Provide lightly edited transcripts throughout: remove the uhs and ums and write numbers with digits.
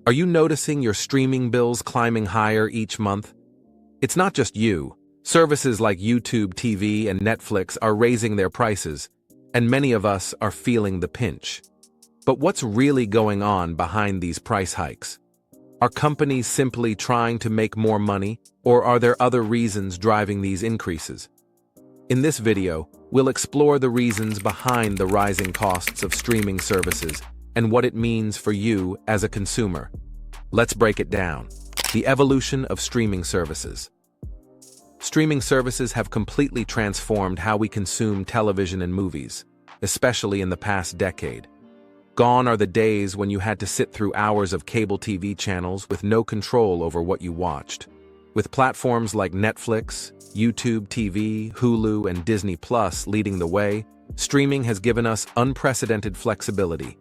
Are you noticing your streaming bills climbing higher each month? It's not just you. Services like YouTube TV and Netflix are raising their prices, and many of us are feeling the pinch. But what's really going on behind these price hikes? Are companies simply trying to make more money, or are there other reasons driving these increases? In this video, we'll explore the reasons behind the rising costs of streaming services and what it means for you as a consumer. Let's break it down. The evolution of streaming services. Streaming services have completely transformed how we consume television and movies, especially in the past decade. Gone are the days when you had to sit through hours of cable TV channels with no control over what you watched. With platforms like Netflix, YouTube TV, Hulu, and Disney Plus leading the way, streaming has given us unprecedented flexibility.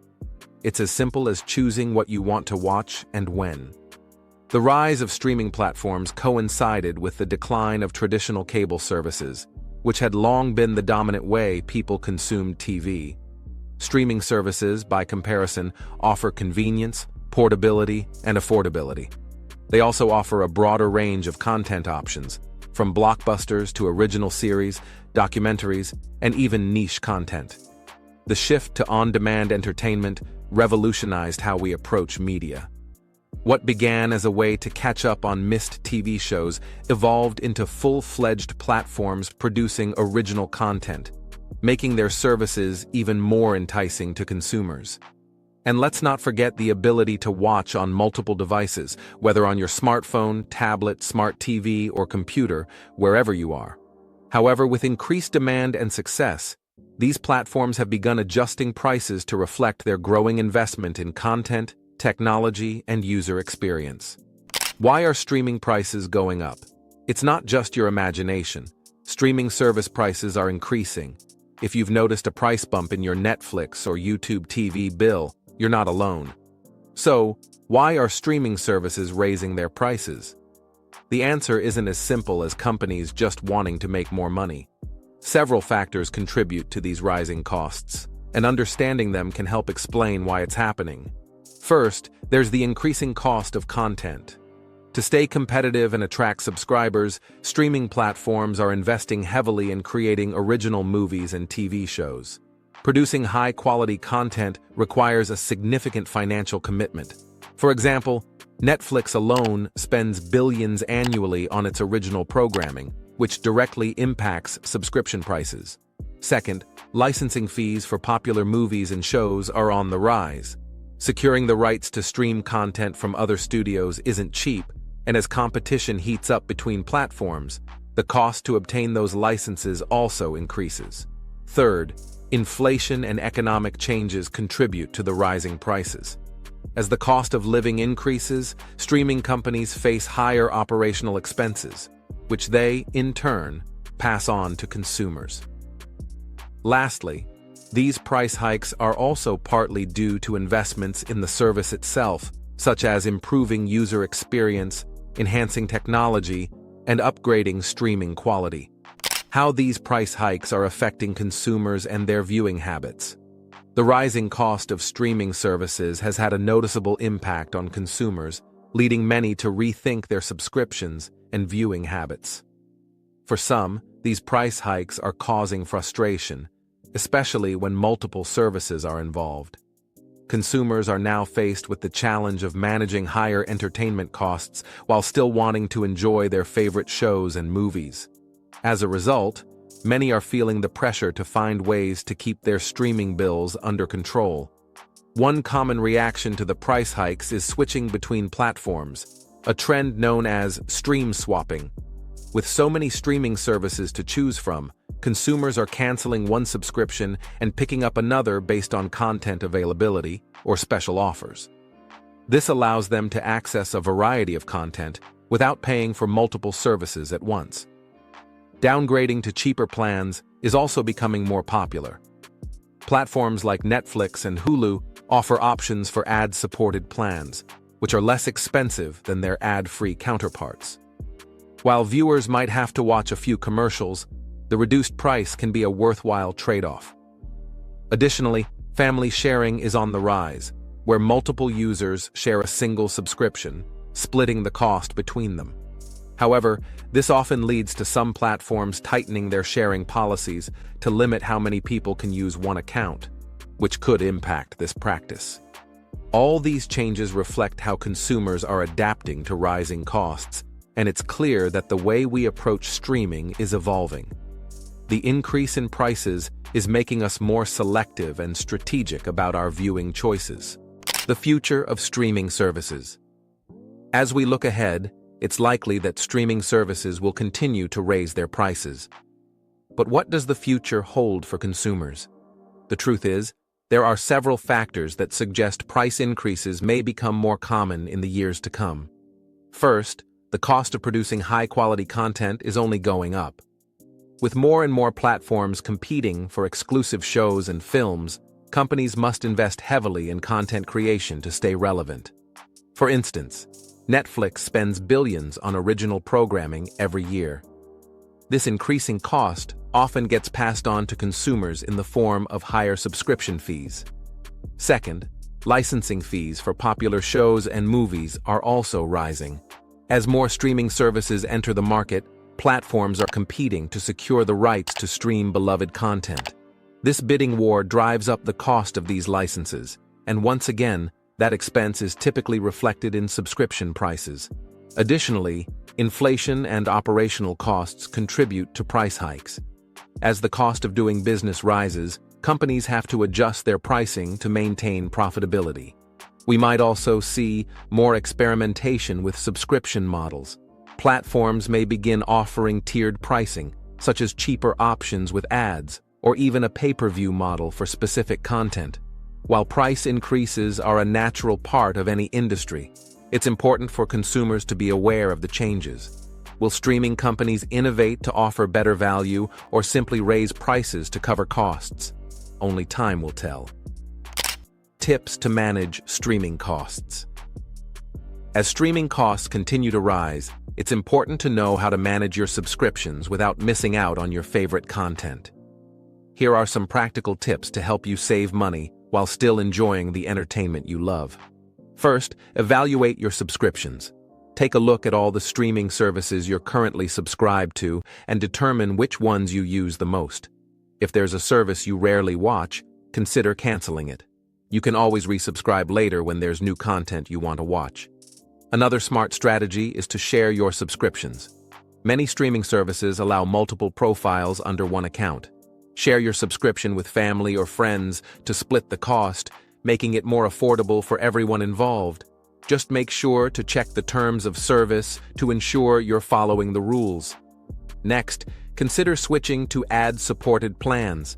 It's as simple as choosing what you want to watch and when. The rise of streaming platforms coincided with the decline of traditional cable services, which had long been the dominant way people consumed TV. Streaming services, by comparison, offer convenience, portability, and affordability. They also offer a broader range of content options, from blockbusters to original series, documentaries, and even niche content. The shift to on-demand entertainment revolutionized how we approach media. What began as a way to catch up on missed TV shows evolved into full-fledged platforms producing original content, making their services even more enticing to consumers. And let's not forget the ability to watch on multiple devices, whether on your smartphone, tablet, smart TV, or computer, wherever you are. However, with increased demand and success, these platforms have begun adjusting prices to reflect their growing investment in content, technology, and user experience. Why are streaming prices going up? It's not just your imagination. Streaming service prices are increasing. If you've noticed a price bump in your Netflix or YouTube TV bill, you're not alone. So, why are streaming services raising their prices? The answer isn't as simple as companies just wanting to make more money. Several factors contribute to these rising costs, and understanding them can help explain why it's happening. First, there's the increasing cost of content. To stay competitive and attract subscribers, streaming platforms are investing heavily in creating original movies and TV shows. Producing high-quality content requires a significant financial commitment. For example, Netflix alone spends billions annually on its original programming, which directly impacts subscription prices. Second, licensing fees for popular movies and shows are on the rise. Securing the rights to stream content from other studios isn't cheap, and as competition heats up between platforms, the cost to obtain those licenses also increases. Third, inflation and economic changes contribute to the rising prices. As the cost of living increases, streaming companies face higher operational expenses, which they, in turn, pass on to consumers. Lastly, these price hikes are also partly due to investments in the service itself, such as improving user experience, enhancing technology, and upgrading streaming quality. How these price hikes are affecting consumers and their viewing habits. The rising cost of streaming services has had a noticeable impact on consumers, leading many to rethink their subscriptions and viewing habits. For some, these price hikes are causing frustration, especially when multiple services are involved. Consumers are now faced with the challenge of managing higher entertainment costs while still wanting to enjoy their favorite shows and movies. As a result, many are feeling the pressure to find ways to keep their streaming bills under control. One common reaction to the price hikes is switching between platforms, a trend known as stream swapping. With so many streaming services to choose from, consumers are canceling one subscription and picking up another based on content availability or special offers. This allows them to access a variety of content without paying for multiple services at once. Downgrading to cheaper plans is also becoming more popular. Platforms like Netflix and Hulu offer options for ad-supported plans, which are less expensive than their ad-free counterparts. While viewers might have to watch a few commercials, the reduced price can be a worthwhile trade-off. Additionally, family sharing is on the rise. where multiple users share a single subscription, splitting the cost between them. However, this often leads to some platforms tightening their sharing policies to limit how many people can use one account, which could impact this practice. All these changes reflect how consumers are adapting to rising costs, and it's clear that the way we approach streaming is evolving. The increase in prices is making us more selective and strategic about our viewing choices. The future of streaming services. As we look ahead, it's likely that streaming services will continue to raise their prices. But what does the future hold for consumers? The truth is, there are several factors that suggest price increases may become more common in the years to come. First, the cost of producing high-quality content is only going up. With more and more platforms competing for exclusive shows and films, companies must invest heavily in content creation to stay relevant. For instance, Netflix spends billions on original programming every year. This increasing cost often gets passed on to consumers in the form of higher subscription fees. Second, licensing fees for popular shows and movies are also rising. As more streaming services enter the market, platforms are competing to secure the rights to stream beloved content. This bidding war drives up the cost of these licenses, and once again, that expense is typically reflected in subscription prices. Additionally, inflation and operational costs contribute to price hikes. As the cost of doing business rises, companies have to adjust their pricing to maintain profitability. We might also see more experimentation with subscription models. Platforms may begin offering tiered pricing, such as cheaper options with ads, or even a pay-per-view model for specific content. While price increases are a natural part of any industry, it's important for consumers to be aware of the changes. Will streaming companies innovate to offer better value or simply raise prices to cover costs? Only time will tell. Tips to manage streaming costs. As streaming costs continue to rise, it's important to know how to manage your subscriptions without missing out on your favorite content. Here are some practical tips to help you save money while still enjoying the entertainment you love. First, evaluate your subscriptions. Take a look at all the streaming services you're currently subscribed to and determine which ones you use the most. If there's a service you rarely watch, consider canceling it. You can always resubscribe later when there's new content you want to watch. Another smart strategy is to share your subscriptions. Many streaming services allow multiple profiles under one account. Share your subscription with family or friends to split the cost, making it more affordable for everyone involved. Just make sure to check the terms of service to ensure you're following the rules. Next, consider switching to ad-supported plans.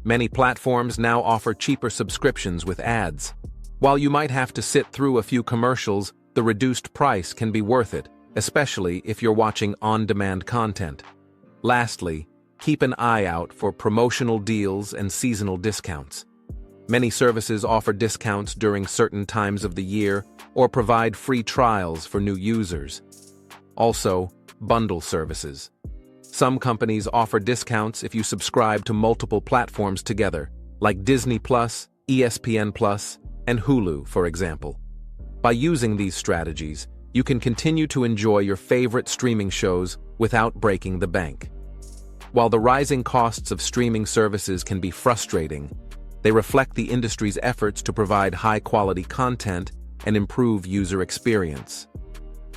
Many platforms now offer cheaper subscriptions with ads. While you might have to sit through a few commercials, the reduced price can be worth it, especially if you're watching on-demand content. Lastly, keep an eye out for promotional deals and seasonal discounts. Many services offer discounts during certain times of the year or provide free trials for new users. Also, bundle services. Some companies offer discounts if you subscribe to multiple platforms together, like Disney+, ESPN+, and Hulu, for example. By using these strategies, you can continue to enjoy your favorite streaming shows without breaking the bank. While the rising costs of streaming services can be frustrating, they reflect the industry's efforts to provide high-quality content and improve user experience.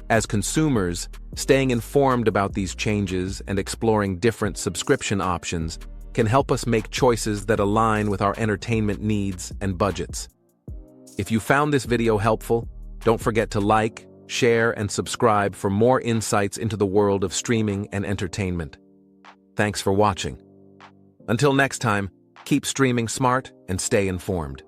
As consumers, staying informed about these changes and exploring different subscription options can help us make choices that align with our entertainment needs and budgets. If you found this video helpful, don't forget to like, share, and subscribe for more insights into the world of streaming and entertainment. Thanks for watching. Until next time, keep streaming smart and stay informed.